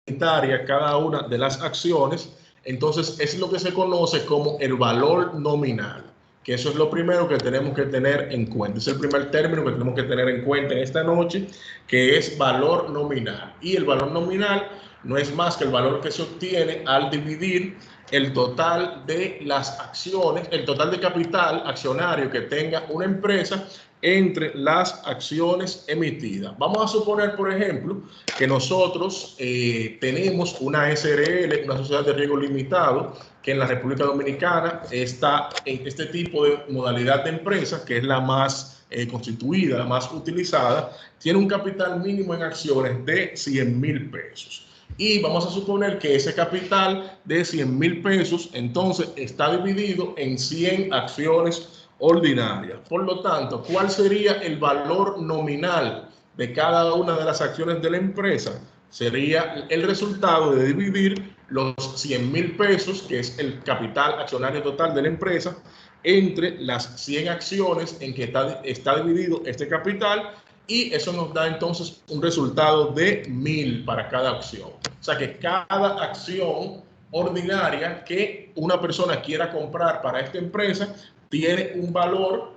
unitaria cada una de las acciones, entonces es lo que se conoce como el valor nominal, que eso es lo primero que tenemos que tener en cuenta. Es el primer término que tenemos que tener en cuenta en esta noche, que es valor nominal. Y el valor nominal no es más que el valor que se obtiene al dividir el total de las acciones, el total de capital accionario que tenga una empresa entre las acciones emitidas. Vamos a suponer, por ejemplo, que nosotros tenemos una SRL, una sociedad de riesgo limitado, que en la República Dominicana está en este tipo de modalidad de empresa, que es la más constituida, la más utilizada, tiene un capital mínimo en acciones de 100,000 pesos. Y vamos a suponer que ese capital de 100,000 pesos entonces está dividido en 100 acciones ordinarias. Por lo tanto, ¿cuál sería el valor nominal de cada una de las acciones de la empresa? Sería el resultado de dividir los 100,000 pesos, que es el capital accionario total de la empresa, entre las 100 acciones en que está dividido este capital, y eso nos da entonces un resultado de 1,000 para cada acción. O sea que cada acción ordinaria que una persona quiera comprar para esta empresa tiene un valor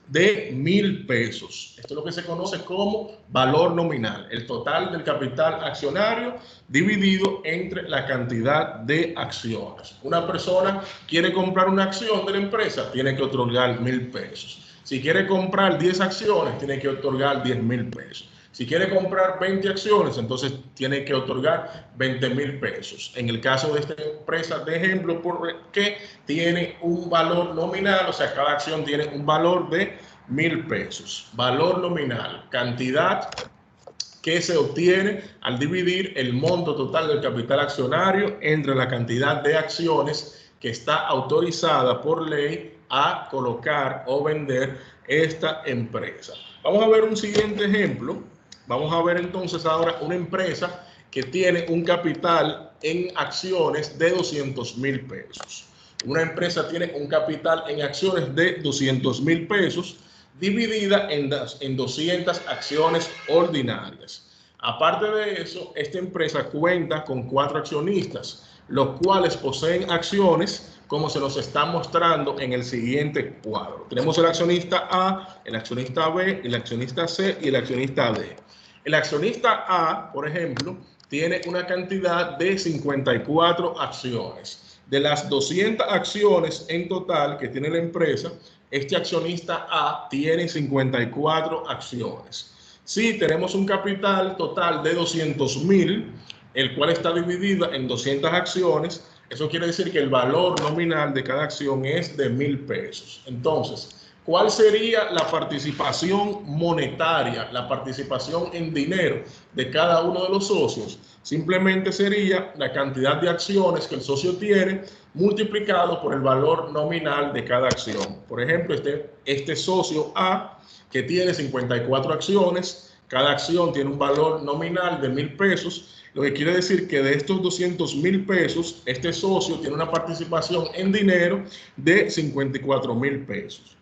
de 1,000 pesos. Esto es lo que se conoce como valor nominal, el total del capital accionario dividido entre la cantidad de acciones. Una persona quiere comprar una acción de la empresa, tiene que otorgar 1,000 pesos. Si quiere comprar 10 acciones, tiene que otorgar 10,000 pesos. Si quiere comprar 20 acciones, entonces tiene que otorgar 20,000 pesos. En el caso de esta empresa, de ejemplo, porque tiene un valor nominal, o sea, cada acción tiene un valor de 1,000 pesos. Valor nominal, cantidad que se obtiene al dividir el monto total del capital accionario entre la cantidad de acciones que está autorizada por ley a colocar o vender esta empresa. Vamos a ver un siguiente ejemplo. Vamos a ver entonces ahora una empresa que tiene un capital en acciones de 200,000 pesos. Una empresa tiene un capital en acciones de 200,000 pesos dividida en 200 acciones ordinarias. Aparte de eso, esta empresa cuenta con 4 accionistas, los cuales poseen acciones como se nos está mostrando en el siguiente cuadro. Tenemos el accionista A, el accionista B, el accionista C y el accionista D. El accionista A, por ejemplo, tiene una cantidad de 54 acciones. De las 200 acciones en total que tiene la empresa, este accionista A tiene 54 acciones. Si tenemos un capital total de 200,000, el cual está dividido en 200 acciones, eso quiere decir que el valor nominal de cada acción es de 1,000 pesos. Entonces, ¿cuál sería la participación monetaria, la participación en dinero de cada uno de los socios? Simplemente sería la cantidad de acciones que el socio tiene multiplicado por el valor nominal de cada acción. Por ejemplo, este socio A, que tiene 54 acciones, cada acción tiene un valor nominal de 1,000 pesos, lo que quiere decir que de estos 200,000 pesos, este socio tiene una participación en dinero de 54,000 pesos.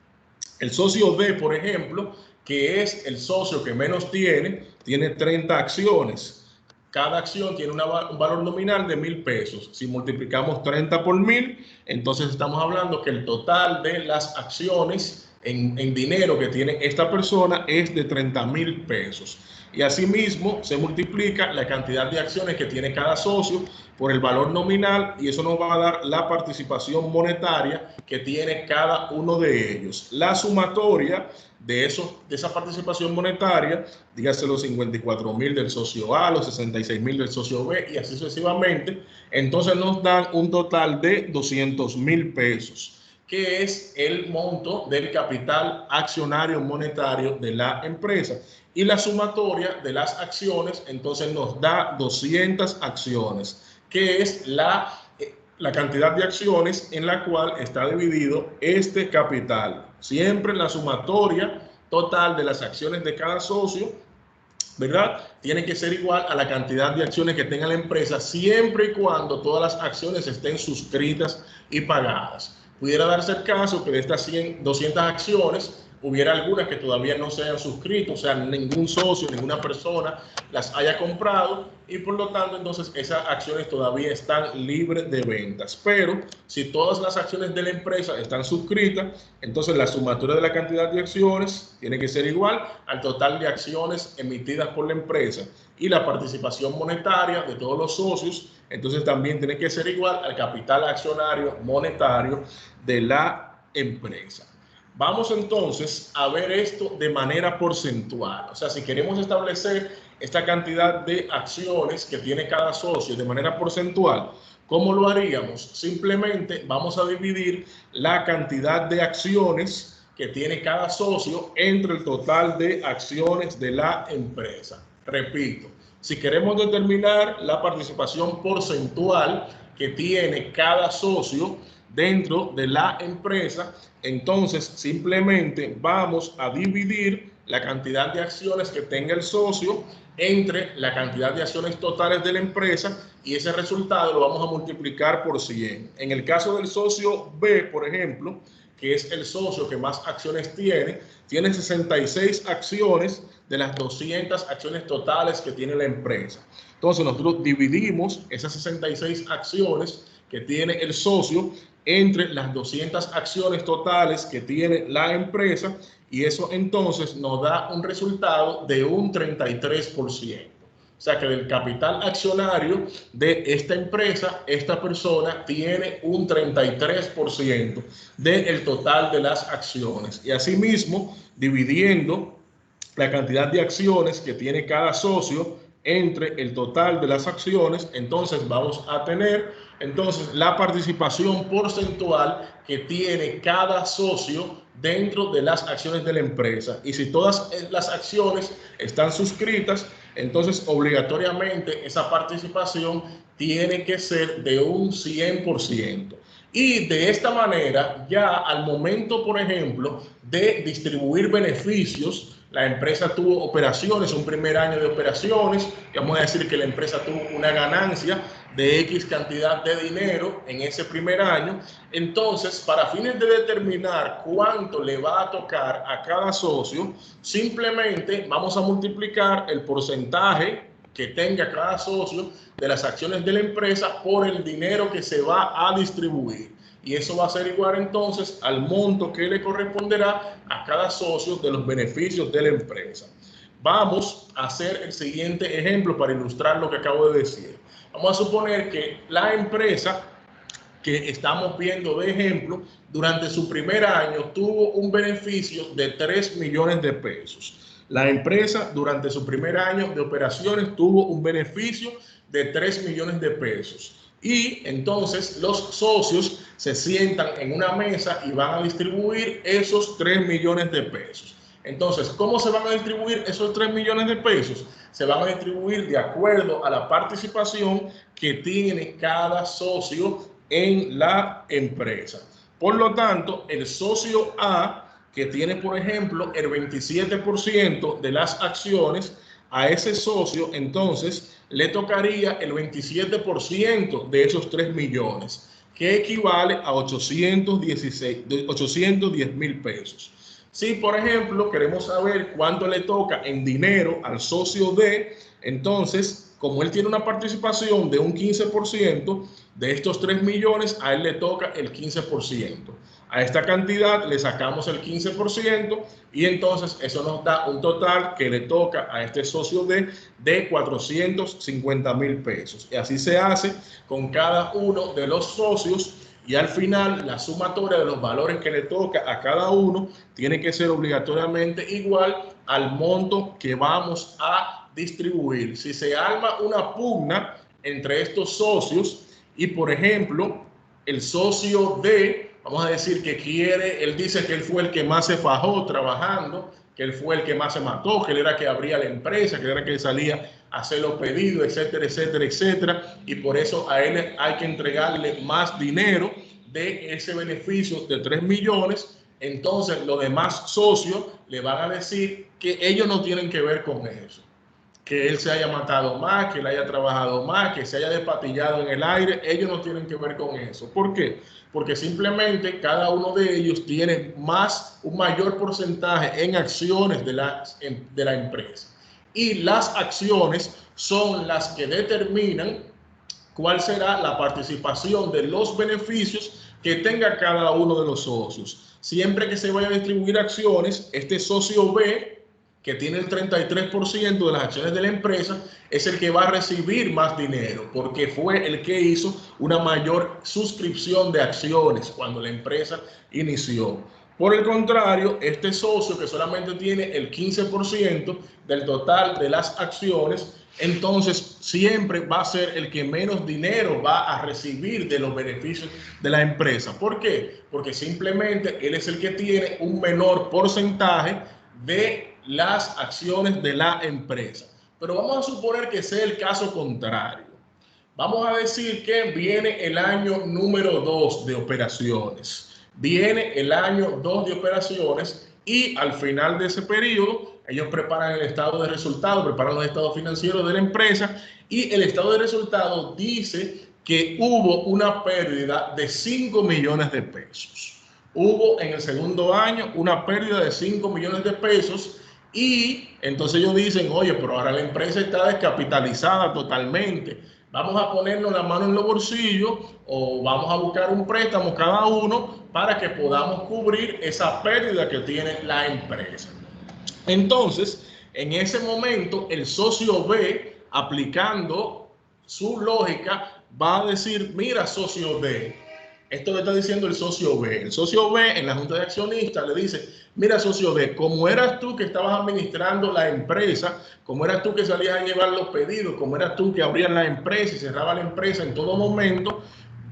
El socio D, por ejemplo, que es el socio que menos tiene 30 acciones. Cada acción tiene un valor nominal de 1,000 pesos. Si multiplicamos 30 por 1,000, entonces estamos hablando que el total de las acciones en dinero que tiene esta persona es de 30,000 pesos. Y asimismo se multiplica la cantidad de acciones que tiene cada socio por el valor nominal, y eso nos va a dar la participación monetaria que tiene cada uno de ellos. La sumatoria de esa participación monetaria, dígase los 54,000 del socio A, los 66,000 del socio B y así sucesivamente, entonces nos dan un total de 200,000 pesos, que es el monto del capital accionario monetario de la empresa. Y la sumatoria de las acciones entonces nos da 200 acciones, que es la cantidad de acciones en la cual está dividido este capital. Siempre la sumatoria total de las acciones de cada socio, ¿verdad?, tiene que ser igual a la cantidad de acciones que tenga la empresa, siempre y cuando todas las acciones estén suscritas y pagadas. Pudiera darse el caso que de estas 200 acciones, hubiera algunas que todavía no se hayan suscrito, o sea, ningún socio, ninguna persona las haya comprado y por lo tanto entonces esas acciones todavía están libres de ventas. Pero si todas las acciones de la empresa están suscritas, entonces la sumatoria de la cantidad de acciones tiene que ser igual al total de acciones emitidas por la empresa y la participación monetaria de todos los socios, entonces también tiene que ser igual al capital accionario monetario de la empresa. Vamos entonces a ver esto de manera porcentual. O sea, si queremos establecer esta cantidad de acciones que tiene cada socio de manera porcentual, ¿cómo lo haríamos? Simplemente vamos a dividir la cantidad de acciones que tiene cada socio entre el total de acciones de la empresa. Repito, si queremos determinar la participación porcentual que tiene cada socio dentro de la empresa, entonces simplemente vamos a dividir la cantidad de acciones que tenga el socio entre la cantidad de acciones totales de la empresa y ese resultado lo vamos a multiplicar por 100. En el caso del socio B, por ejemplo, que es el socio que más acciones tiene 66 acciones de las 200 acciones totales que tiene la empresa. Entonces nosotros dividimos esas 66 acciones que tiene el socio entre las 200 acciones totales que tiene la empresa y eso entonces nos da un resultado de un 33%. O sea que del capital accionario de esta empresa, esta persona tiene un 33% del total de las acciones. Y asimismo, dividiendo la cantidad de acciones que tiene cada socio entre el total de las acciones, entonces vamos a tener la participación porcentual que tiene cada socio dentro de las acciones de la empresa. Y si todas las acciones están suscritas, entonces obligatoriamente esa participación tiene que ser de un 100%. Y de esta manera, ya al momento, por ejemplo, de distribuir beneficios, la empresa tuvo operaciones, un primer año de operaciones, vamos a decir que la empresa tuvo una ganancia de X cantidad de dinero en ese primer año. Entonces, para fines de determinar cuánto le va a tocar a cada socio, simplemente vamos a multiplicar el porcentaje que tenga cada socio de las acciones de la empresa por el dinero que se va a distribuir. Y eso va a ser igual entonces al monto que le corresponderá a cada socio de los beneficios de la empresa. Vamos a hacer el siguiente ejemplo para ilustrar lo que acabo de decir. Vamos a suponer que la empresa que estamos viendo de ejemplo, durante su primer año tuvo un beneficio de 3 millones de pesos. La empresa durante su primer año de operaciones tuvo un beneficio de 3 millones de pesos. Y entonces los socios se sientan en una mesa y van a distribuir esos 3 millones de pesos. Entonces, ¿cómo se van a distribuir esos 3 millones de pesos? Se van a distribuir de acuerdo a la participación que tiene cada socio en la empresa. Por lo tanto, el socio A, que tiene, por ejemplo, el 27% de las acciones, a ese socio, entonces, le tocaría el 27% de esos 3 millones, que equivale a 810,000 pesos. Si, por ejemplo, queremos saber cuánto le toca en dinero al socio D, entonces, como él tiene una participación de un 15%, de estos 3 millones, a él le toca el 15%. A esta cantidad le sacamos el 15% y entonces eso nos da un total que le toca a este socio de 450,000 pesos. Y así se hace con cada uno de los socios y al final la sumatoria de los valores que le toca a cada uno tiene que ser obligatoriamente igual al monto que vamos a distribuir. Si se arma una pugna entre estos socios y, por ejemplo, el socio D, vamos a decir que quiere, él dice que él fue el que más se fajó trabajando, que él fue el que más se mató, que él era que abría la empresa, que era que salía a hacer los pedidos, etcétera, etcétera, etcétera, y por eso a él hay que entregarle más dinero de ese beneficio de 3 millones. Entonces los demás socios le van a decir que ellos no tienen que ver con eso. que él se haya matado más, que él haya trabajado más, que se haya despatillado en el aire. Ellos no tienen que ver con eso. ¿Por qué? Porque simplemente cada uno de ellos tiene un mayor porcentaje en acciones de la empresa. Y las acciones son las que determinan cuál será la participación de los beneficios que tenga cada uno de los socios. Siempre que se vaya a distribuir acciones, este socio B, que tiene el 33% de las acciones de la empresa, es el que va a recibir más dinero, porque fue el que hizo una mayor suscripción de acciones cuando la empresa inició. Por el contrario, este socio que solamente tiene el 15% del total de las acciones, entonces siempre va a ser el que menos dinero va a recibir de los beneficios de la empresa. ¿Por qué? Porque simplemente él es el que tiene un menor porcentaje de las acciones de la empresa. Pero vamos a suponer que sea el caso contrario. Vamos a decir que viene el año número 2 de operaciones. Viene el año 2 de operaciones y al final de ese periodo ellos preparan el estado de resultados, preparan los estados financieros de la empresa y el estado de resultados dice que hubo una pérdida de 5 millones de pesos. Hubo en el segundo año una pérdida de 5 millones de pesos y entonces ellos dicen, oye, pero ahora la empresa está descapitalizada totalmente. Vamos a ponernos la mano en los bolsillos o vamos a buscar un préstamo cada uno para que podamos cubrir esa pérdida que tiene la empresa. Entonces, en ese momento, el socio B, aplicando su lógica, va a decir, mira, socio D, esto le está diciendo el socio B. El socio B en la junta de accionistas le dice, mira, socio B, como eras tú que estabas administrando la empresa, como eras tú que salías a llevar los pedidos, como eras tú que abrías la empresa y cerraba la empresa en todo momento,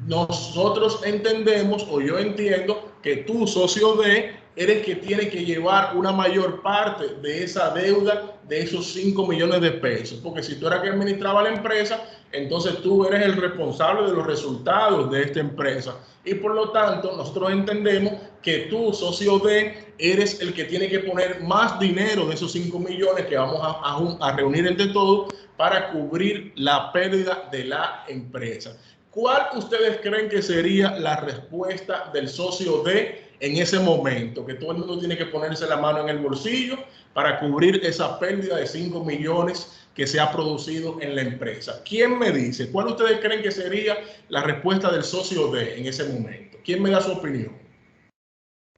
nosotros entendemos, o yo entiendo, que tú, socio D, eres que tiene que llevar una mayor parte de esa deuda, de esos 5 millones de pesos. Porque si tú eras que administraba la empresa, entonces tú eres el responsable de los resultados de esta empresa. Y por lo tanto, nosotros entendemos que tú, socio D, eres el que tiene que poner más dinero de esos 5 millones que vamos a reunir entre todos para cubrir la pérdida de la empresa. ¿Cuál ustedes creen que sería la respuesta del socio D en ese momento? Que todo el mundo tiene que ponerse la mano en el bolsillo para cubrir esa pérdida de 5 millones que se ha producido en la empresa. ¿Quién me dice? ¿Cuál ustedes creen que sería la respuesta del socio D en ese momento? ¿Quién me da su opinión?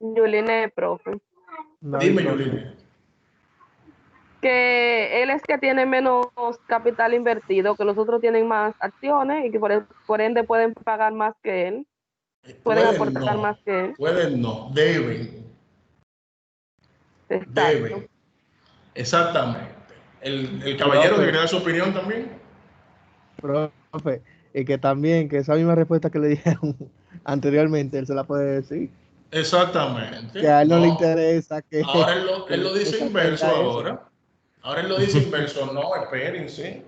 Yuline, profe. Dime, Yuline. Que él es que tiene menos capital invertido, que los otros tienen más acciones y que por ende pueden pagar más que él. Pueden aportar más que él. Pueden no, deben. Exacto. Deben. Exactamente. El caballero que da su opinión también. Profe, y que también, que esa misma respuesta que le dijeron anteriormente, él se la puede decir. Exactamente. Que a él no le interesa que... Ahora él lo dice inverso ahora. Ahora él lo dice inverso. No, espérense.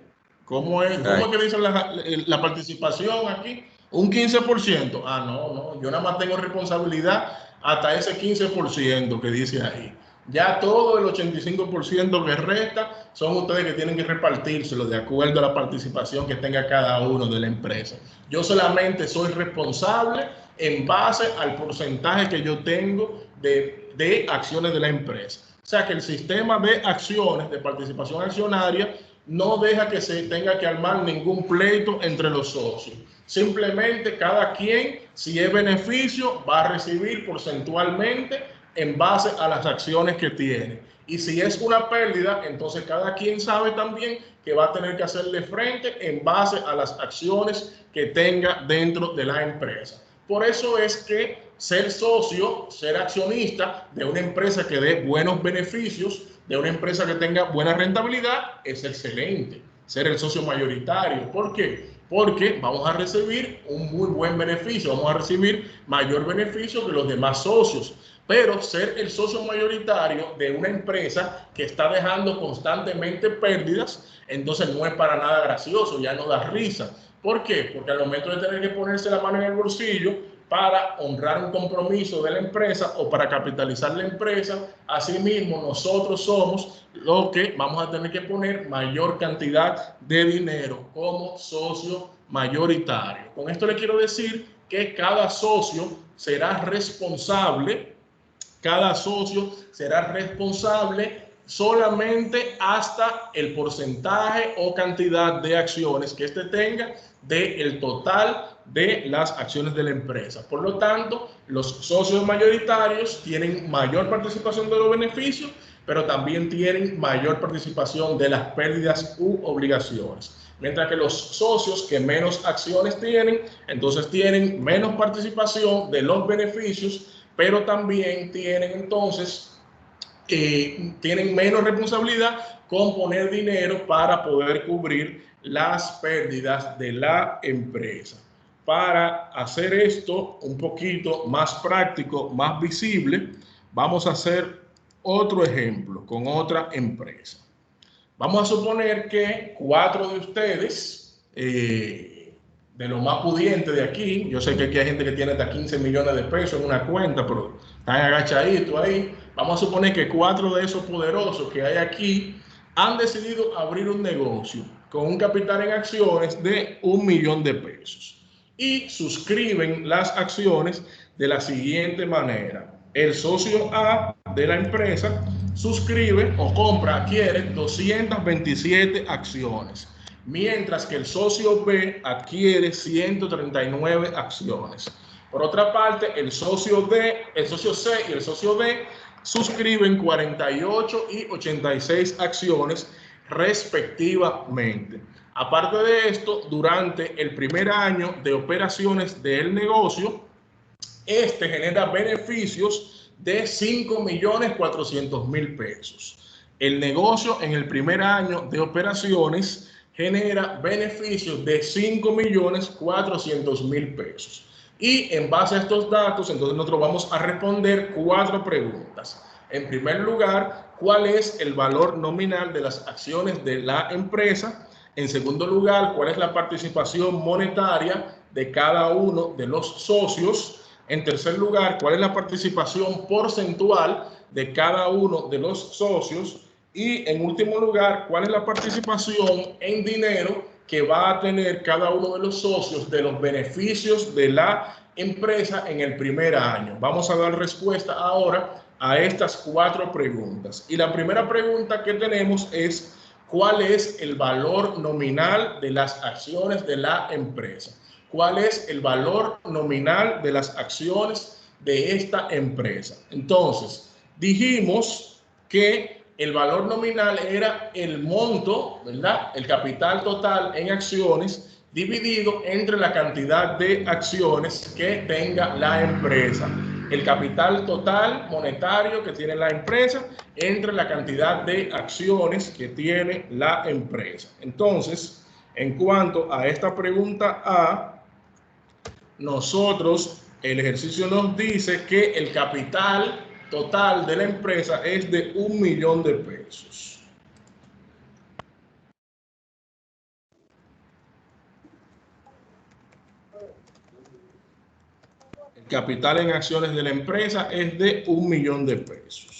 ¿Cómo es que dice la participación aquí? Un 15%. Ah, no. Yo nada más tengo responsabilidad hasta ese 15% que dice ahí. Ya todo el 85% que resta son ustedes que tienen que repartírselo de acuerdo a la participación que tenga cada uno de la empresa. Yo solamente soy responsable en base al porcentaje que yo tengo de acciones de la empresa. O sea que el sistema de acciones, de participación accionaria, no deja que se tenga que armar ningún pleito entre los socios. Simplemente cada quien, si es beneficio, va a recibir porcentualmente en base a las acciones que tiene. Y si es una pérdida, entonces cada quien sabe también que va a tener que hacerle frente en base a las acciones que tenga dentro de la empresa. Por eso es que ser socio, ser accionista de una empresa que dé buenos beneficios, de una empresa que tenga buena rentabilidad, es excelente. Ser el socio mayoritario. ¿Por qué? Porque vamos a recibir un muy buen beneficio, vamos a recibir mayor beneficio que los demás socios. Pero ser el socio mayoritario de una empresa que está dejando constantemente pérdidas, entonces no es para nada gracioso, ya no da risa. ¿Por qué? Porque al momento de tener que ponerse la mano en el bolsillo, para honrar un compromiso de la empresa o para capitalizar la empresa. Asimismo, nosotros somos los que vamos a tener que poner mayor cantidad de dinero como socio mayoritario. Con esto le quiero decir que cada socio será responsable solamente hasta el porcentaje o cantidad de acciones que éste tenga del total de las acciones de la empresa. Por lo tanto, los socios mayoritarios tienen mayor participación de los beneficios, pero también tienen mayor participación de las pérdidas u obligaciones. Mientras que los socios que menos acciones tienen, entonces tienen menos participación de los beneficios, pero también tienen entonces tienen menos responsabilidad con poner dinero para poder cubrir las pérdidas de la empresa. Para hacer esto un poquito más práctico, más visible, vamos a hacer otro ejemplo con otra empresa. Vamos a suponer que 4 de ustedes, de los más pudientes de aquí, yo sé que aquí hay gente que tiene hasta 15 millones de pesos en una cuenta, pero están agachaditos ahí. Vamos a suponer que 4 de esos poderosos que hay aquí han decidido abrir un negocio con un capital en acciones de 1 millón de pesos y suscriben las acciones de la siguiente manera. El socio A de la empresa suscribe o compra, adquiere 227 acciones, mientras que el socio B adquiere 139 acciones. Por otra parte, el socio C y el socio D suscriben 48 y 86 acciones respectivamente. Aparte de esto, durante el primer año de operaciones del negocio, este genera beneficios de 5.400.000 pesos. El negocio en el primer año de operaciones genera beneficios de 5.400.000 pesos. Y en base a estos datos, entonces nosotros vamos a responder 4 preguntas. En primer lugar, ¿cuál es el valor nominal de las acciones de la empresa? En segundo lugar, ¿cuál es la participación monetaria de cada uno de los socios? En tercer lugar, ¿cuál es la participación porcentual de cada uno de los socios? Y en último lugar, ¿cuál es la participación en dinero que va a tener cada uno de los socios de los beneficios de la empresa en el primer año? Vamos a dar respuesta ahora a estas 4 preguntas. Y la primera pregunta que tenemos es, ¿cuál es el valor nominal de las acciones de la empresa? ¿Cuál es el valor nominal de las acciones de esta empresa? Entonces, dijimos que el valor nominal era el monto, ¿verdad? El capital total en acciones dividido entre la cantidad de acciones que tenga la empresa. El capital total monetario que tiene la empresa entre la cantidad de acciones que tiene la empresa. Entonces, en cuanto a esta pregunta A, nosotros, el ejercicio nos dice que el capital total de la empresa es de 1 millón de pesos. El capital en acciones de la empresa es de 1 millón de pesos.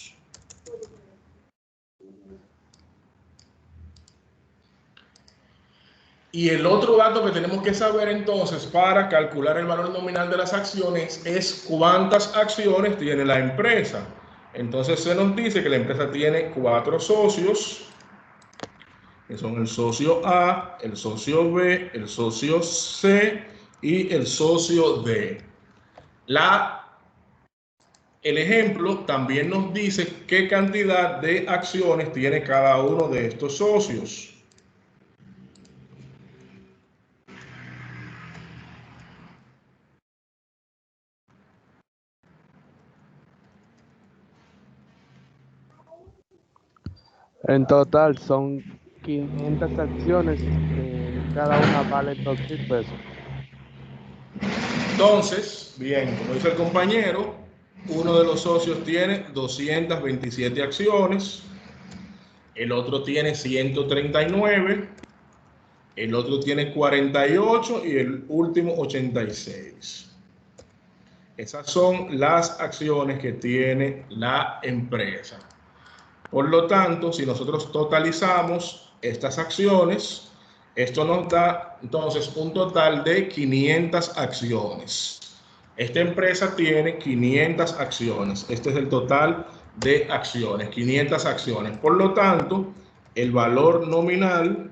Y el otro dato que tenemos que saber entonces para calcular el valor nominal de las acciones es cuántas acciones tiene la empresa. Entonces se nos dice que la empresa tiene 4 socios, que son el socio A, el socio B, el socio C y el socio D. El ejemplo también nos dice qué cantidad de acciones tiene cada uno de estos socios. En total son 500 acciones, cada una vale 2.000 pesos. Entonces, bien, como dice el compañero, uno de los socios tiene 227 acciones, el otro tiene 139, el otro tiene 48 y el último 86. Esas son las acciones que tiene la empresa. Por lo tanto, si nosotros totalizamos estas acciones, esto nos da entonces un total de 500 acciones. Esta empresa tiene 500 acciones. Este es el total de acciones, 500 acciones. Por lo tanto, el valor nominal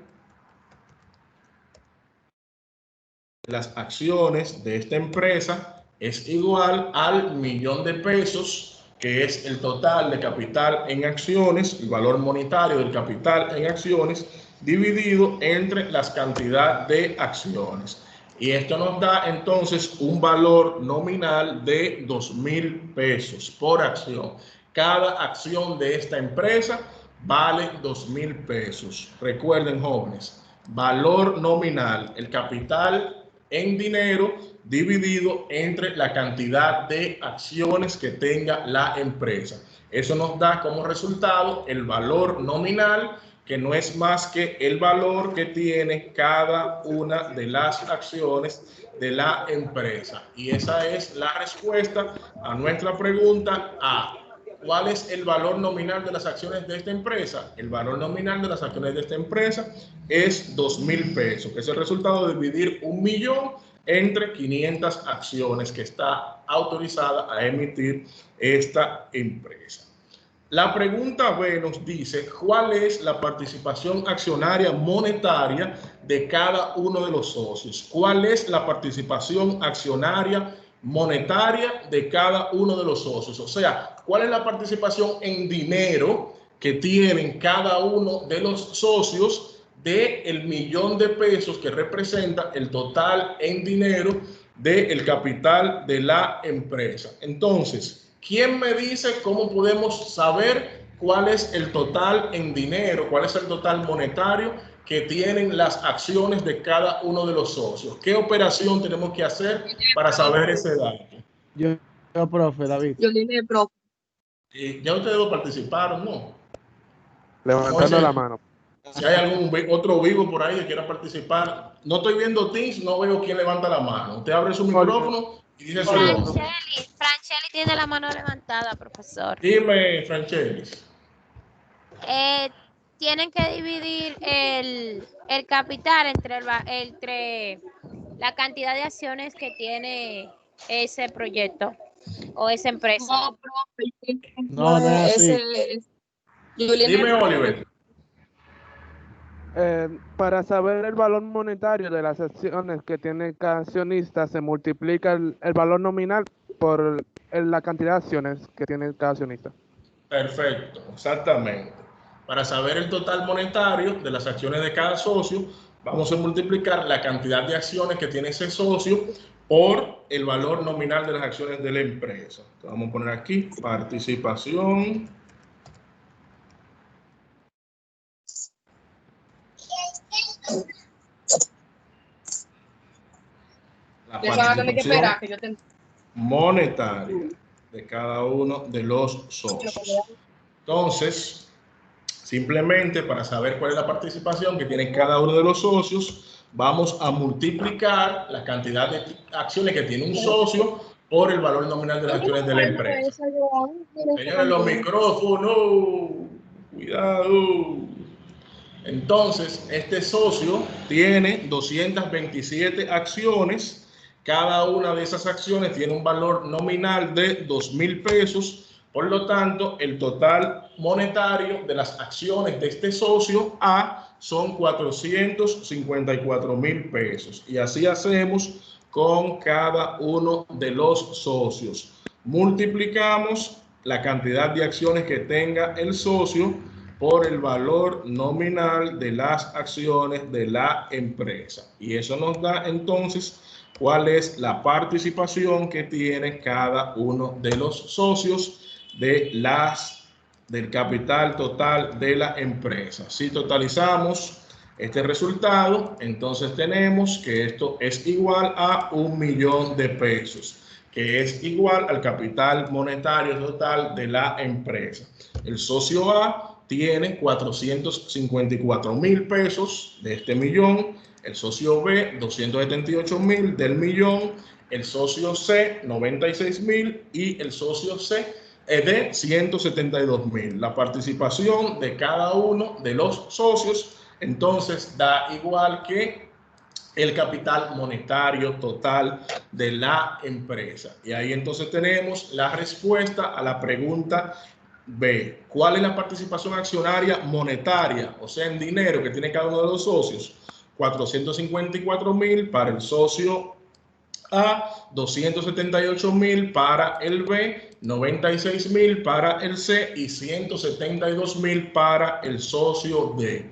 de las acciones de esta empresa es igual al $1.000.000, que es el total de capital en acciones, el valor monetario del capital en acciones, dividido entre las cantidades de acciones. Y esto nos da entonces un valor nominal de $2.000 por acción. Cada acción de esta empresa vale $2.000. Recuerden, jóvenes, valor nominal, el capital en dinero dividido entre la cantidad de acciones que tenga la empresa. Eso nos da como resultado el valor nominal, que no es más que el valor que tiene cada una de las acciones de la empresa. Y esa es la respuesta a nuestra pregunta A. ¿Cuál es el valor nominal de las acciones de esta empresa? El valor nominal de las acciones de esta empresa es $2.000, que es el resultado de dividir 1.000.000 entre 500 acciones que está autorizada a emitir esta empresa. La pregunta B nos dice, ¿cuál es la participación accionaria monetaria de cada uno de los socios? ¿Cuál es la participación accionaria monetaria de cada uno de los socios? O sea, ¿cuál es la participación en dinero que tienen cada uno de los socios del $1.000.000 que representa el total en dinero del capital de la empresa? Entonces, ¿quién me dice cómo podemos saber cuál es el total en dinero, cuál es el total monetario que tienen las acciones de cada uno de los socios? ¿Qué operación tenemos que hacer para saber ese dato? Yo profe, David. Yo le profe. Ya ustedes lo participaron, ¿no? Levantando la mano. Si hay algún otro vivo por ahí que quiera participar, no estoy viendo Teams, no veo quién levanta la mano. Usted abre su micrófono y dice su nombre. Francheli tiene la mano levantada, profesor. Dime, Franchelis. Tienen que dividir el capital entre la cantidad de acciones que tiene ese proyecto o esa empresa. No, profe. No, no es así. Dime, Oliver. Para saber el valor monetario de las acciones que tiene cada accionista, se multiplica el valor nominal por la cantidad de acciones que tiene cada accionista. Perfecto, exactamente. Para saber el total monetario de las acciones de cada socio, vamos a multiplicar la cantidad de acciones que tiene ese socio por el valor nominal de las acciones de la empresa. Entonces, vamos a poner aquí participación. La participación monetaria de cada uno de los socios. Entonces, simplemente para saber cuál es la participación que tiene cada uno de los socios, vamos a multiplicar la cantidad de acciones que tiene un socio por el valor nominal de las acciones de la empresa. Señores, los micrófonos, cuidado. Entonces, este socio tiene 227 acciones. Cada una de esas acciones tiene un valor nominal de $2.000. Por lo tanto, el total monetario de las acciones de este socio A son $454.000. Y así hacemos con cada uno de los socios. Multiplicamos la cantidad de acciones que tenga el socio por el valor nominal de las acciones de la empresa. Y eso nos da entonces cuál es la participación que tiene cada uno de los socios del capital total de la empresa. Si totalizamos este resultado, entonces tenemos que esto es igual a $1.000.000, que es igual al capital monetario total de la empresa. El socio A tiene $454.000 de este millón, el socio B 278.000 del millón el socio C 96.000 y el socio C de 172.000. La participación de cada uno de los socios entonces da igual que el capital monetario total de la empresa. Y ahí entonces tenemos la respuesta a la pregunta B. ¿Cuál es la participación accionaria monetaria, o sea, en dinero, que tiene cada uno de los socios? 454.000 para el socio A, 278.000 para el B, 96.000 para el C y 172.000 para el socio D.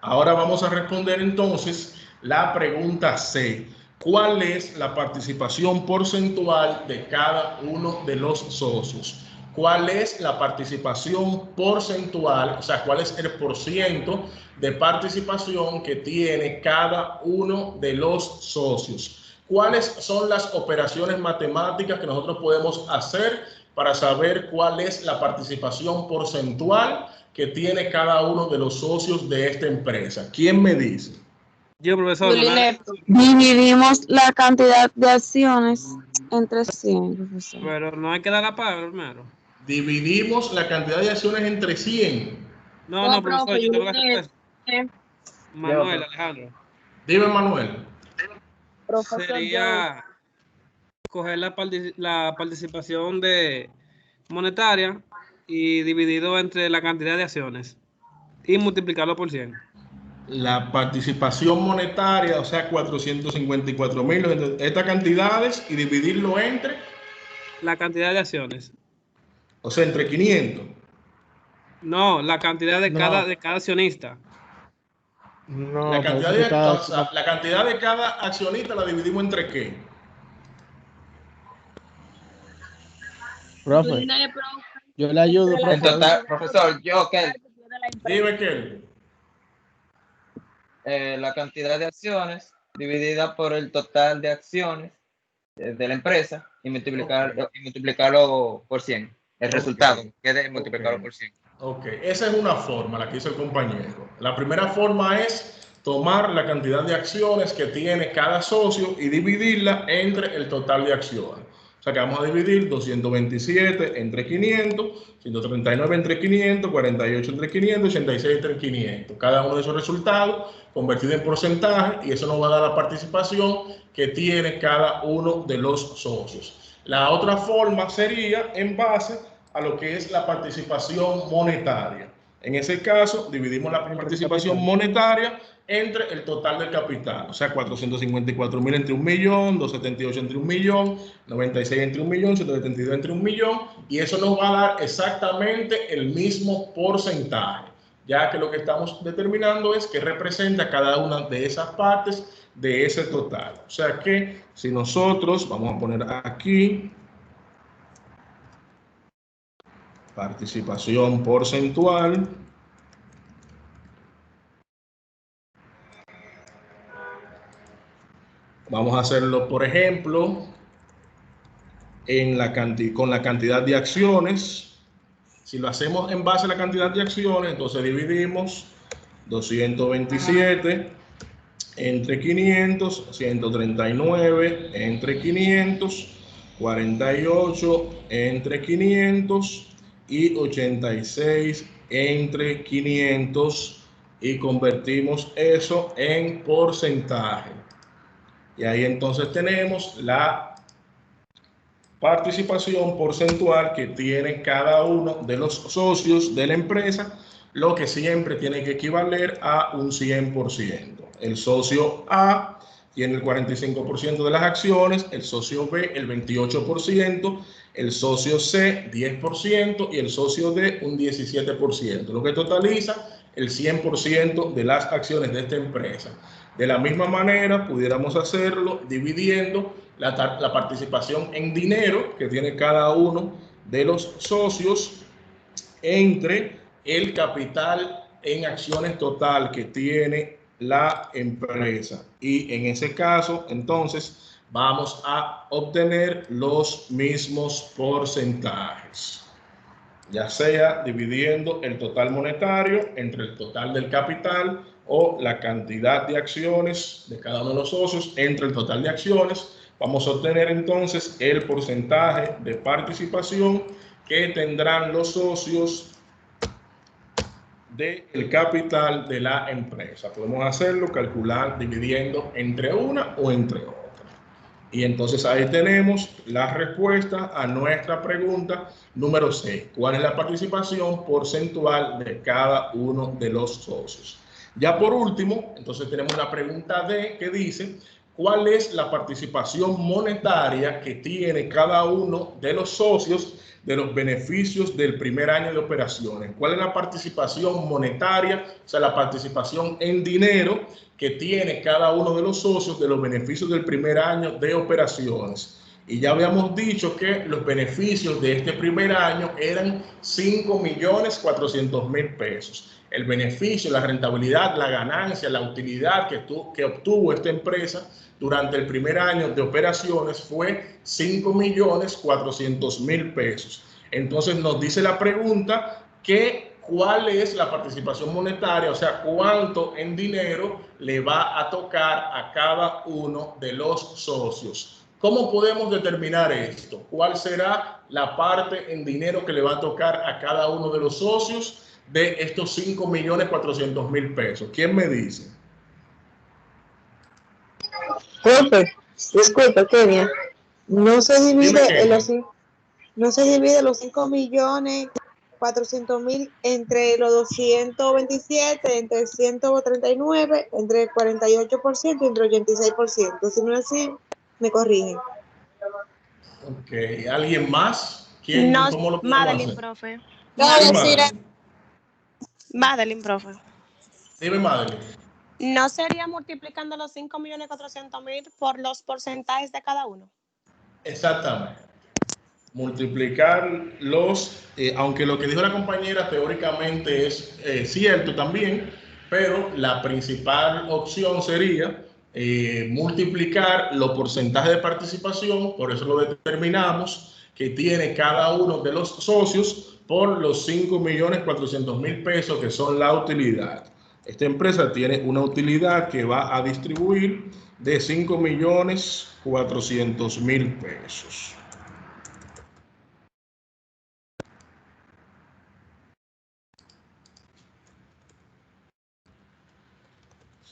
Ahora vamos a responder entonces la pregunta C. ¿Cuál es la participación porcentual de cada uno de los socios? ¿Cuál es la participación porcentual? O sea, ¿cuál es el porciento de participación que tiene cada uno de los socios? ¿Cuáles son las operaciones matemáticas que nosotros podemos hacer para saber cuál es la participación porcentual que tiene cada uno de los socios de esta empresa? ¿Quién me dice? Yo, profesor. Dividimos la cantidad de acciones entre 100, profesor. Pero no hay que dar la palabra primero. Dividimos la cantidad de acciones entre 100. No, profesor, yo tengo la respuesta. Manuel, Alejandro. Dime, Manuel. Profesor, sería coger la participación monetaria y dividido entre la cantidad de acciones y multiplicarlo por 100. La participación monetaria, o sea, 454.000, estas cantidades, y dividirlo entre la cantidad de acciones. O sea, entre 500. No, la cantidad de cada accionista. No, la cantidad de cada accionista la dividimos entre ¿qué? Profe, yo le ayudo, profe. En total, profesor, Dime, Kelvin. La cantidad de acciones dividida por el total de acciones de la empresa y multiplicarlo por 100. El resultado quede multiplicarlo por 100. Ok, esa es una forma, la que hizo el compañero. La primera forma es tomar la cantidad de acciones que tiene cada socio y dividirla entre el total de acciones. O sea que vamos a dividir 227 entre 500, 139 entre 500, 48 entre 500, 86 entre 500. Cada uno de esos resultados convertido en porcentaje, y eso nos va a dar la participación que tiene cada uno de los socios. La otra forma sería en base a lo que es la participación monetaria. En ese caso, dividimos la participación monetaria entre el total del capital. O sea, 454.000 entre 1.000.000, 278 entre 1.000.000, 96 entre 1.000.000, 172 entre 1.000.000, y eso nos va a dar exactamente el mismo porcentaje, ya que lo que estamos determinando es que representa cada una de esas partes de ese total. O sea que si nosotros, vamos a poner aquí, participación porcentual, vamos a hacerlo, por ejemplo, con la cantidad de acciones. Si lo hacemos en base a la cantidad de acciones, entonces dividimos 227 entre 500, 139 entre 500, 48 entre 500 y 86 entre 500, y convertimos eso en porcentaje. Y ahí entonces tenemos la participación porcentual que tiene cada uno de los socios de la empresa, lo que siempre tiene que equivaler a un 100%. El socio A tiene el 45% de las acciones, el socio B el 28%, el socio C 10% y el socio D un 17%, lo que totaliza el 100% de las acciones de esta empresa. De la misma manera, pudiéramos hacerlo dividiendo la participación en dinero que tiene cada uno de los socios entre el capital en acciones total que tiene la empresa. Y en ese caso, entonces, vamos a obtener los mismos porcentajes, ya sea dividiendo el total monetario entre el total del capital o la cantidad de acciones de cada uno de los socios entre el total de acciones, vamos a obtener entonces el porcentaje de participación que tendrán los socios del capital de la empresa. Podemos hacerlo, calcular, dividiendo entre una o entre otra. Y entonces ahí tenemos la respuesta a nuestra pregunta número 6. ¿Cuál es la participación porcentual de cada uno de los socios? Ya por último, entonces tenemos la pregunta D que dice, ¿cuál es la participación monetaria que tiene cada uno de los socios de los beneficios del primer año de operaciones? ¿Cuál es la participación monetaria, o sea, la participación en dinero que tiene cada uno de los socios de los beneficios del primer año de operaciones? Y ya habíamos dicho que los beneficios de este primer año eran 5.400.000 pesos. El beneficio, la rentabilidad, la ganancia, la utilidad que obtuvo esta empresa durante el primer año de operaciones fue 5.400.000 pesos. Entonces nos dice la pregunta que cuál es la participación monetaria, o sea, cuánto en dinero le va a tocar a cada uno de los socios. ¿Cómo podemos determinar esto? ¿Cuál será la parte en dinero que le va a tocar a cada uno de los socios de estos 5.400.000 pesos? ¿Quién me dice? Profe, disculpe, Kenia. No se divide los 5.400.000 entre los 227, entre el 139, entre el 48% y entre el 86%. Si no es así, me corrigen. Ok, ¿alguien más? ¿Quién? No, ¿Cómo lo podemos Madeline, hacer? profe. Madeline, profe. Dime, Madeline. ¿No sería multiplicando los 5.400.000 por los porcentajes de cada uno? Exactamente. Multiplicar los, aunque lo que dijo la compañera teóricamente es cierto también, pero la principal opción sería multiplicar los porcentajes de participación, por eso lo determinamos, que tiene cada uno de los socios por los 5.400.000 pesos que son la utilidad. Esta empresa tiene una utilidad que va a distribuir de 5.400.000 pesos.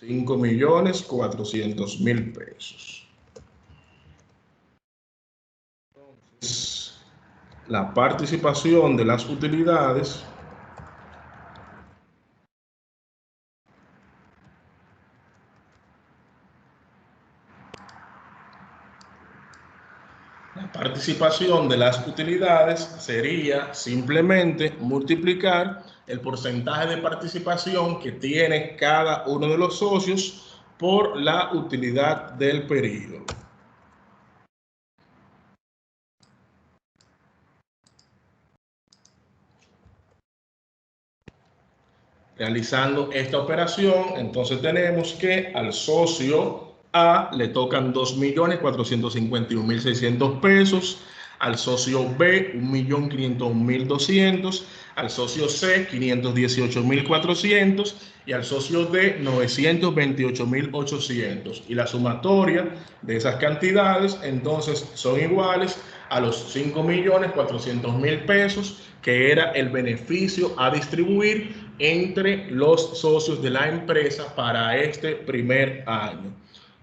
$5.400.000 pesos. Entonces, la participación de las utilidades sería simplemente multiplicar el porcentaje de participación que tiene cada uno de los socios por la utilidad del periodo. Realizando esta operación, entonces tenemos que al socio A le tocan 2.451.600 pesos, al socio B 1.501.200, al socio C 518.400 y al socio D 928.800. Y la sumatoria de esas cantidades entonces son iguales a los 5.400.000 pesos, que era el beneficio a distribuir entre los socios de la empresa para este primer año.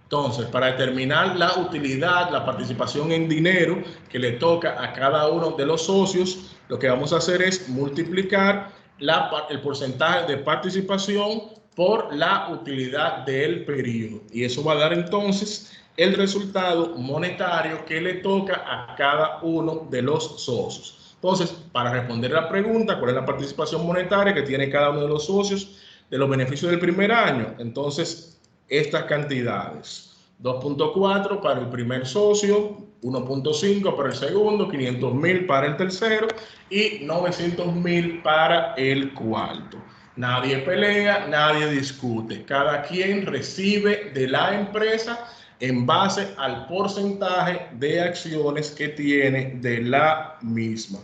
Entonces, para determinar la utilidad, la participación en dinero que le toca a cada uno de los socios, lo que vamos a hacer es multiplicar el porcentaje de participación por la utilidad del periodo. Y eso va a dar entonces el resultado monetario que le toca a cada uno de los socios. Entonces, para responder la pregunta, ¿cuál es la participación monetaria que tiene cada uno de los socios de los beneficios del primer año? Entonces, estas cantidades: 2.4 para el primer socio, 1.5 para el segundo, 500.000 para el tercero y 900.000 para el cuarto. Nadie pelea, nadie discute. Cada quien recibe de la empresa en base al porcentaje de acciones que tiene de la misma.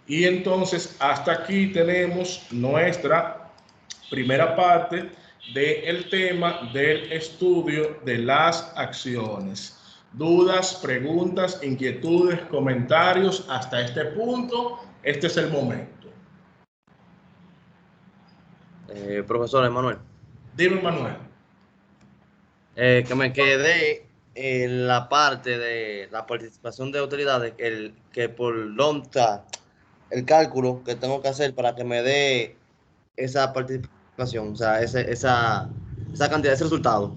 Y entonces hasta aquí tenemos nuestra primera parte del tema del estudio de las acciones. dudas, preguntas, inquietudes, comentarios hasta este punto. Este es el momento. Profesor Emanuel. Dime, Manuel. Que me quedé en la parte de la participación de utilidades, que por dónde está el cálculo que tengo que hacer para que me dé esa participación, o sea, esa cantidad, ese resultado.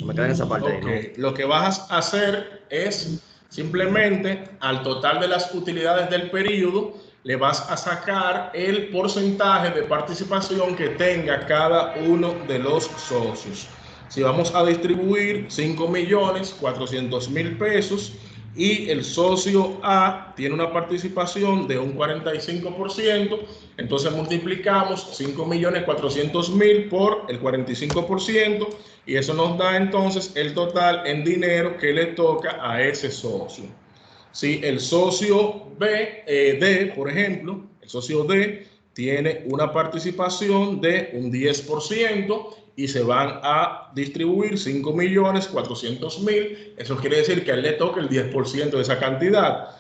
Me queda en esa parte ahí, ¿no? Lo que vas a hacer es simplemente al total de las utilidades del periodo le vas a sacar el porcentaje de participación que tenga cada uno de los socios. Si vamos a distribuir 5.400.000 pesos y el socio A tiene una participación de un 45%, entonces multiplicamos 5.400.000 por el 45% y eso nos da entonces el total en dinero que le toca a ese socio. Si el socio D, por ejemplo, el socio D tiene una participación de un 10% y se van a distribuir 5.400.000. Eso quiere decir que a él le toca el 10% de esa cantidad.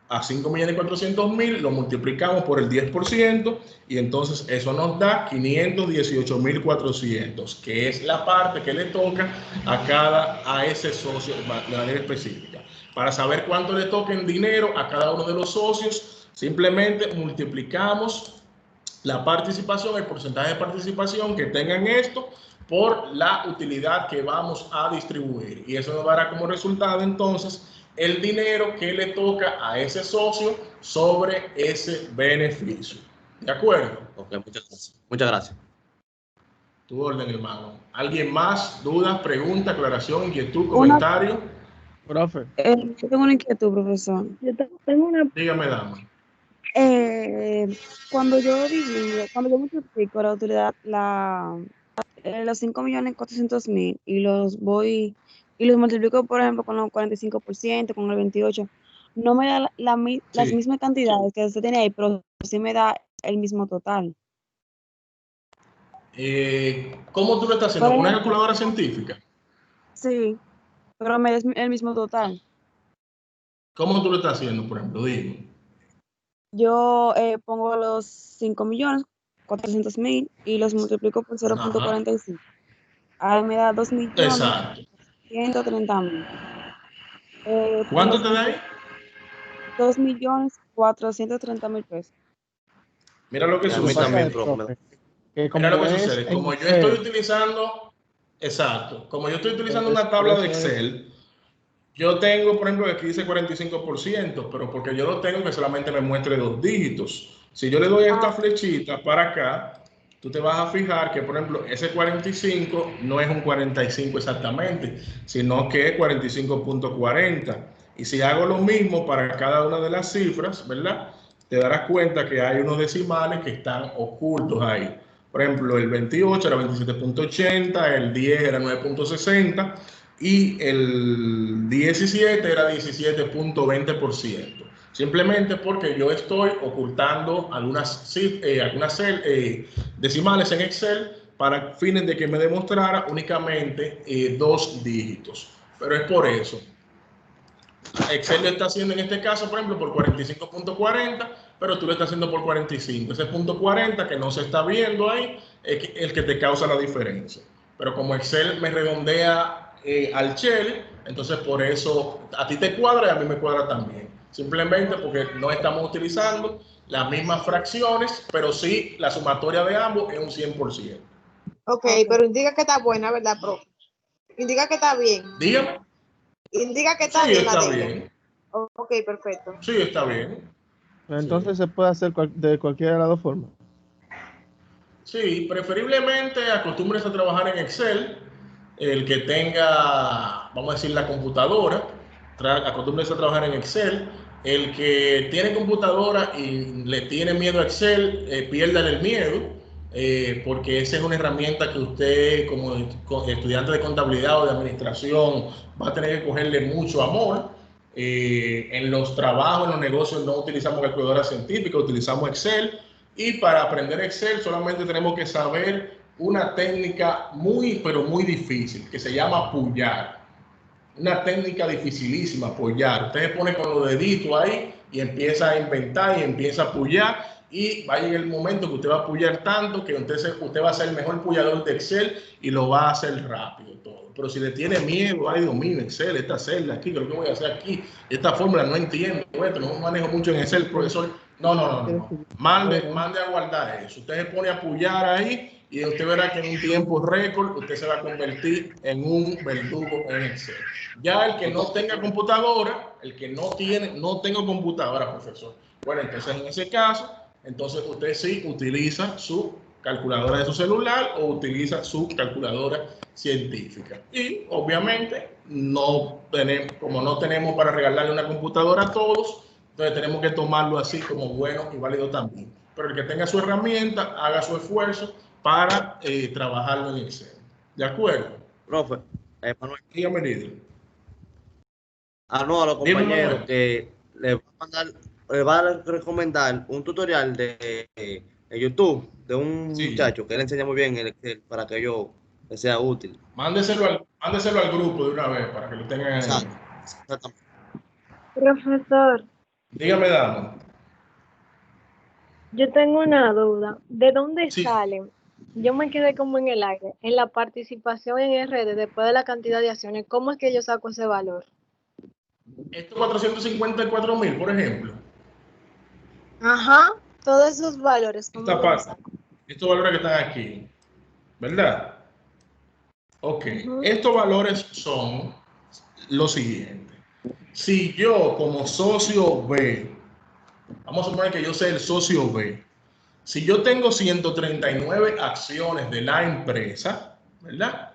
A 5.400.000 lo multiplicamos por el 10% y entonces eso nos da 518.400, que es la parte que le toca a ese socio de manera específica. Para saber cuánto le toca en dinero a cada uno de los socios, simplemente multiplicamos la participación, el porcentaje de participación que tengan esto por la utilidad que vamos a distribuir. Y eso nos dará como resultado entonces el dinero que le toca a ese socio sobre ese beneficio. ¿De acuerdo? Ok, muchas gracias. Muchas gracias. Tu orden, hermano. ¿Alguien más? ¿Dudas, preguntas, aclaración, inquietud, comentario? Profe. Yo tengo una inquietud, profesor. Dígame, dama. Cuando yo multiplico la utilidad, los 5.400.000 y los multiplico, por ejemplo, con el 45%, con el 28%, no me da las mismas cantidades que usted tiene ahí, pero sí me da el mismo total. ¿Cómo tú lo estás haciendo? ¿Con una calculadora científica? Sí, pero me da el mismo total. ¿Cómo tú lo estás haciendo, por ejemplo? Dime. Yo pongo los 5.400.000 y los multiplico por 0.45. Ahí me da 2.130.000. ¿Cuánto te da ahí? 2.430.000 pesos. Mira lo que sucede. Mira lo que sucede. Como yo estoy utilizando, exacto, como yo estoy utilizando una tabla de Excel, yo tengo, por ejemplo, aquí dice 45%, pero porque yo lo tengo que solamente me muestre 2 dígitos. Si yo le doy esta flechita para acá, tú te vas a fijar que, por ejemplo, ese 45 no es un 45 exactamente, sino que es 45.40. Y si hago lo mismo para cada una de las cifras, ¿verdad? Te darás cuenta que hay unos decimales que están ocultos ahí. Por ejemplo, el 28 era 27.80, el 10 era 9.60 y el 17 era 17.20%. Simplemente porque yo estoy ocultando algunas decimales en Excel para fines de que me demostrara únicamente 2 dígitos. Pero es por eso. Excel lo está haciendo en este caso, por ejemplo, por 45.40, pero tú lo estás haciendo por 45. Ese punto 40 que no se está viendo ahí es el que te causa la diferencia. Pero como Excel me redondea al shell, entonces por eso a ti te cuadra y a mí me cuadra también. Simplemente porque no estamos utilizando las mismas fracciones, pero sí la sumatoria de ambos es un 100%. Ok, pero indica que está buena, ¿verdad, profe? Indica que está bien. Dígame. Indica que está Sí, bien. está bien. Ok, perfecto. Sí, está bien. Entonces se puede hacer de cualquiera de las dos formas. Sí, preferiblemente acostúmbrense a trabajar en Excel. El que tenga, vamos a decir, la computadora, acostúmbrense a trabajar en Excel. El que tiene computadora y le tiene miedo a Excel, piérdale el miedo, porque esa es una herramienta que usted, como estudiante de contabilidad o de administración, va a tener que cogerle mucho amor. En los trabajos, en los negocios, no utilizamos calculadora científica, utilizamos Excel. Y para aprender Excel solamente tenemos que saber una técnica muy, pero muy difícil, que se llama pullar. una técnica dificilísima, apoyar. Usted se pone con los deditos ahí y empieza a inventar y empieza a apoyar, y va a llegar el momento que usted va a apoyar tanto que entonces usted va a ser el mejor pullador de Excel y lo va a hacer rápido todo. Pero si le tiene miedo, ay Dios mío, Excel, esta celda aquí, ¿qué voy a hacer aquí? Esta fórmula no entiendo, esto, no manejo mucho en Excel, profesor. No. Mande a guardar eso. Usted se pone a apoyar ahí y usted verá que en un tiempo récord usted se va a convertir en un verdugo en Excel. Ya el que no tenga computadora, no tenga computadora, profesor. Bueno, entonces en ese caso, entonces usted sí utiliza su calculadora de su celular o utiliza su calculadora científica. Y obviamente como no tenemos para regalarle una computadora a todos, entonces tenemos que tomarlo así como bueno y válido también. Pero el que tenga su herramienta, haga su esfuerzo para trabajarlo en Excel. ¿De acuerdo? Profe, Manuel. Dígame, líder. No, a los compañeros que les va a recomendar un tutorial de YouTube de un muchacho que le enseña muy bien el Excel para que yo les sea útil. Mándeselo al grupo de una vez para que lo tengan ahí. Exactamente. Profesor. Dígame, dama. Yo tengo una duda. ¿De dónde salen? Yo me quedé como en el aire. En la participación en RD, después de la cantidad de acciones, ¿cómo es que yo saco ese valor? Estos 454,000, por ejemplo. Ajá, todos esos valores. Estos valores que están aquí, ¿verdad? Ok, estos valores son los siguientes. Si yo como socio B, vamos a suponer que yo sea el socio B, si yo tengo 139 acciones de la empresa, ¿verdad?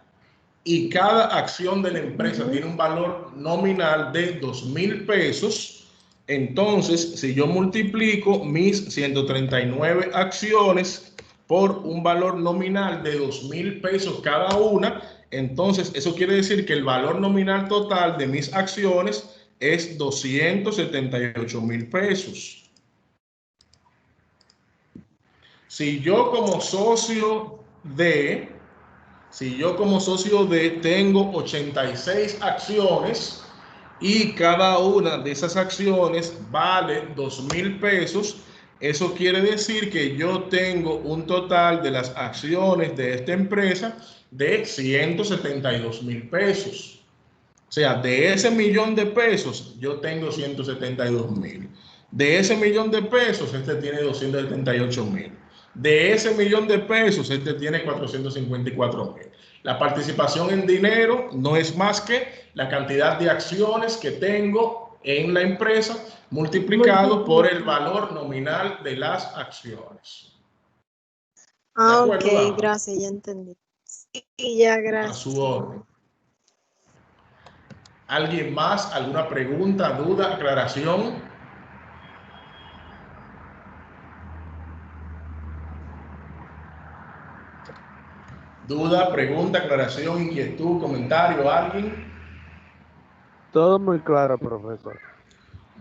Y cada acción de la empresa tiene un valor nominal de 2,000 pesos, entonces si yo multiplico mis 139 acciones por un valor nominal de 2,000 pesos cada una, entonces eso quiere decir que el valor nominal total de mis acciones es 278,000 pesos. Si yo como socio D tengo 86 acciones y cada una de esas acciones vale 2,000 pesos, eso quiere decir que yo tengo un total de las acciones de esta empresa de 172,000 pesos. O sea, de ese millón de pesos, yo tengo 172,000. De ese millón de pesos, este tiene 278,000. De ese millón de pesos, este tiene 454,000. La participación en dinero no es más que la cantidad de acciones que tengo en la empresa multiplicado por el valor nominal de las acciones. Ok, gracias, ya entendí. Y ya, gracias. A su orden. ¿Alguien más? ¿Alguna pregunta, duda, aclaración? ¿Duda, pregunta, aclaración, inquietud, comentario, alguien? Todo muy claro, profesor.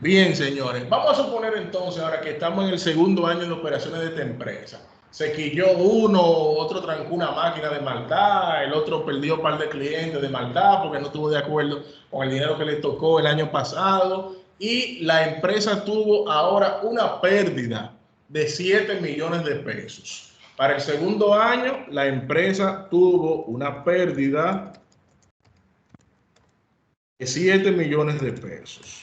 Bien, señores. Vamos a suponer entonces, ahora que estamos en el segundo año de operaciones de esta empresa. Se quilló uno, otro trancó una máquina de maldad, el otro perdió un par de clientes de maldad porque no estuvo de acuerdo con el dinero que le tocó el año pasado. Y la empresa tuvo ahora una pérdida de 7 millones de pesos. Para el segundo año, la empresa tuvo una pérdida de 7 millones de pesos.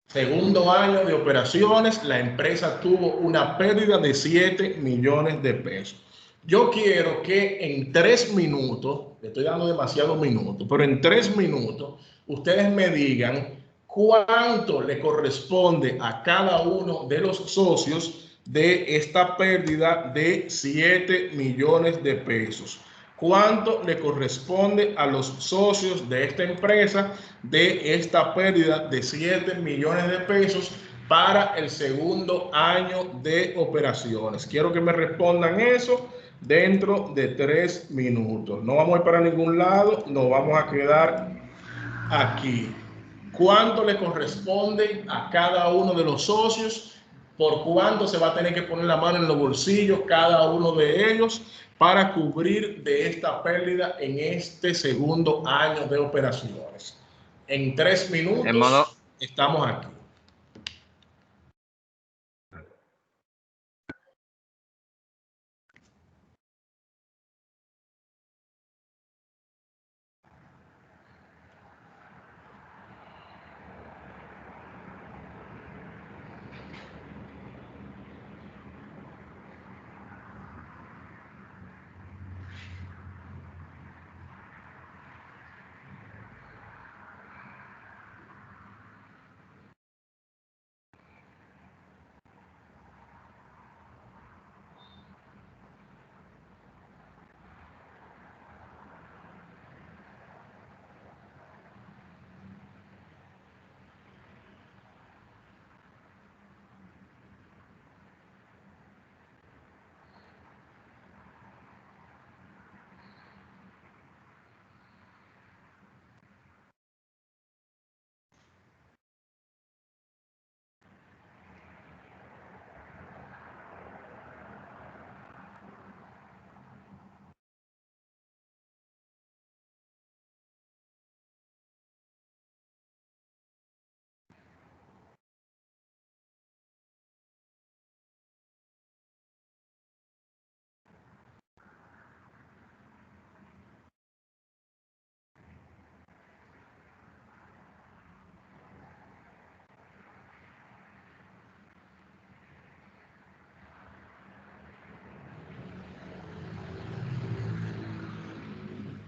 Segundo año de operaciones, la empresa tuvo una pérdida de 7 millones de pesos. Yo quiero que en 3 minutos, le estoy dando demasiados minutos, pero en 3 minutos, ustedes me digan cuánto le corresponde a cada uno de los socios de esta pérdida de 7 millones de pesos. ¿Cuánto le corresponde a los socios de esta empresa de esta pérdida de 7 millones de pesos para el segundo año de operaciones? Quiero que me respondan eso dentro de 3 minutos. No vamos a ir para ningún lado, nos vamos a quedar aquí. ¿Cuánto le corresponde a cada uno de los socios? ¿Por cuánto se va a tener que poner la mano en los bolsillos cada uno de ellos para cubrir de esta pérdida en este segundo año de operaciones? En 3 minutos estamos aquí.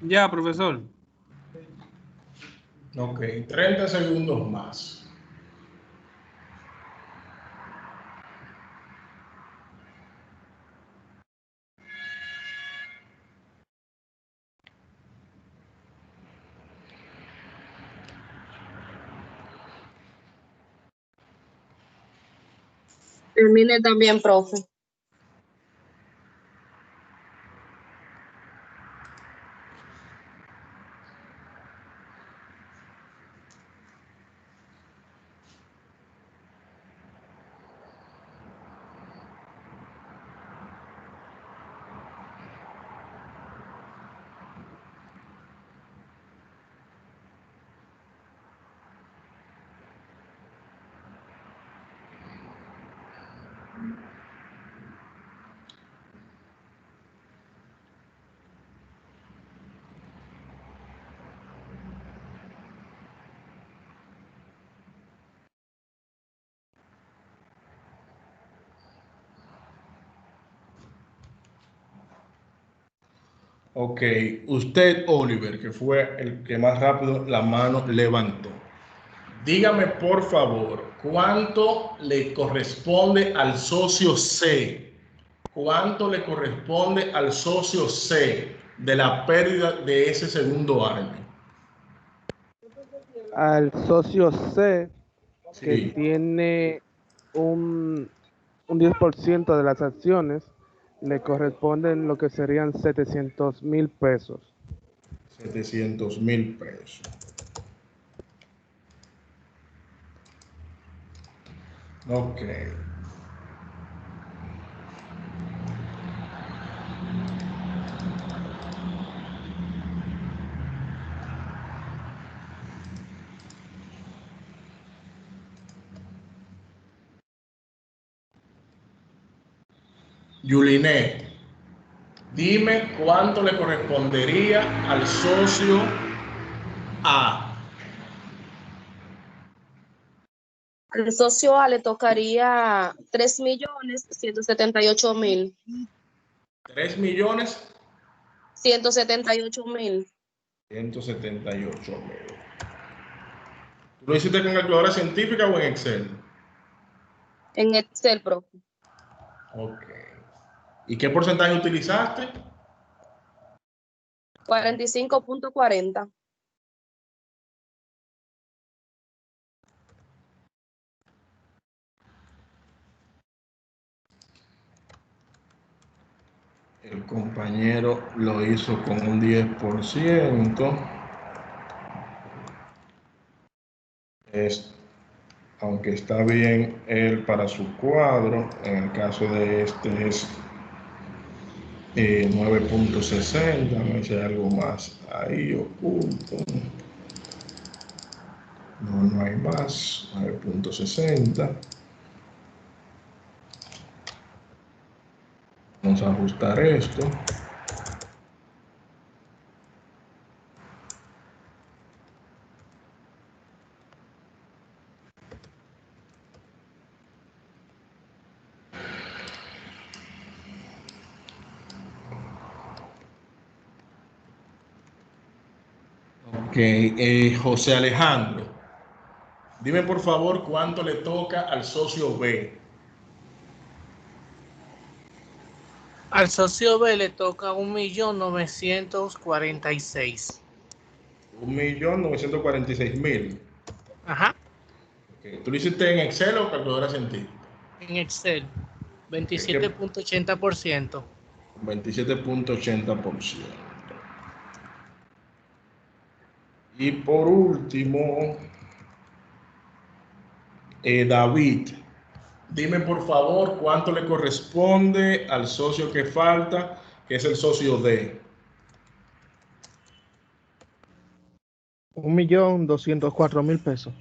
Ya, profesor. Ok, 30 segundos más. Termine también, profe. Ok, usted, Oliver, que fue el que más rápido la mano levantó. Dígame, por favor, ¿cuánto le corresponde al socio C? ¿Cuánto le corresponde al socio C de la pérdida de ese segundo año? Al socio C, que Sí. tiene un 10% de las acciones, le corresponden lo que serían 700,000 pesos. 700,000 pesos. Ok. Yuliné, dime cuánto le correspondería al socio A. Al socio A le tocaría 3.178.000. 3.178.000. 178.000. 178.000. ¿Tú lo hiciste con calculadora científica o en Excel? En Excel, profe. Ok. ¿Y qué porcentaje utilizaste? 45.40. El compañero lo hizo con un 10%. Aunque está bien él para su cuadro, en el caso de este es 9.60, no sé si hay algo más ahí oculto. No, no hay más. 9.60. Vamos a ajustar esto. Ok, José Alejandro, dime por favor cuánto le toca al socio B. Al socio B le toca 1.946.000. 1.946.000. Ajá, Okay. ¿Tú lo hiciste en Excel o calculadora científica? en Excel, Okay, ¿qué? 27.80%. 27.80%. Y por último, David, dime por favor cuánto le corresponde al socio que falta, que es el socio D. 1.204.000 pesos.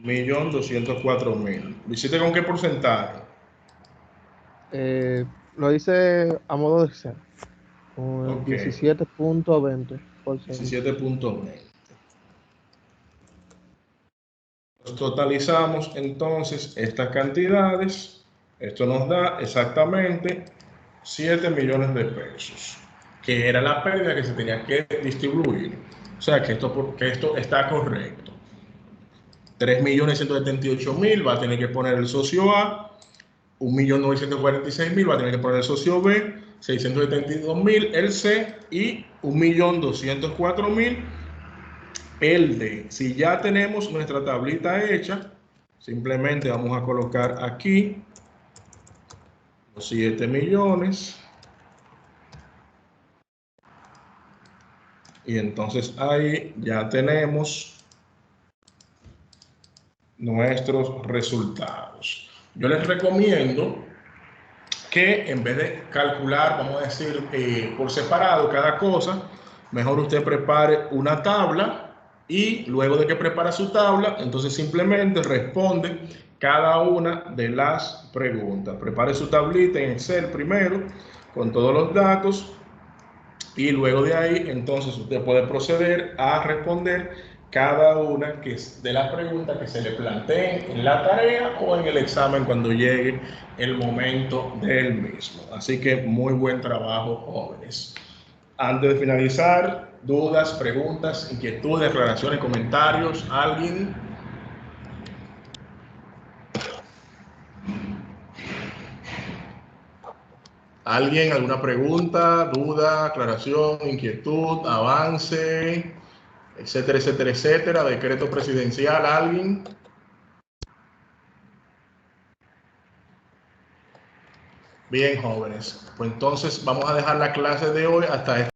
1.204.000. ¿Lo hiciste con qué porcentaje? Lo hice a modo de Excel, con el Ok, 17.20%. 17.20. Totalizamos entonces estas cantidades. Esto nos da exactamente 7 millones de pesos, que era la pérdida que se tenía que distribuir. O sea que esto está correcto. 3.178.000 va a tener que poner el socio A, 1.946.000 va a tener que poner el socio B, 672.000 el C y 1.204.000 el D. Si ya tenemos nuestra tablita hecha, simplemente vamos a colocar aquí los 7 millones. Y entonces ahí ya tenemos nuestros resultados. Yo les recomiendo que en vez de calcular, vamos a decir, por separado cada cosa, mejor usted prepare una tabla y luego de que prepara su tabla, entonces simplemente responde cada una de las preguntas. Prepare su tablita en Excel primero con todos los datos y luego de ahí, entonces usted puede proceder a responder cada una de las preguntas que se le planteen en la tarea o en el examen cuando llegue el momento del mismo. Así que muy buen trabajo, jóvenes. Antes de finalizar, dudas, preguntas, inquietudes, aclaraciones, comentarios, ¿alguien? ¿Alguien? ¿Alguna pregunta, duda, aclaración, inquietud, avance, etcétera, etcétera, etcétera? Decreto presidencial, ¿alguien? Bien, jóvenes. Pues entonces vamos a dejar la clase de hoy hasta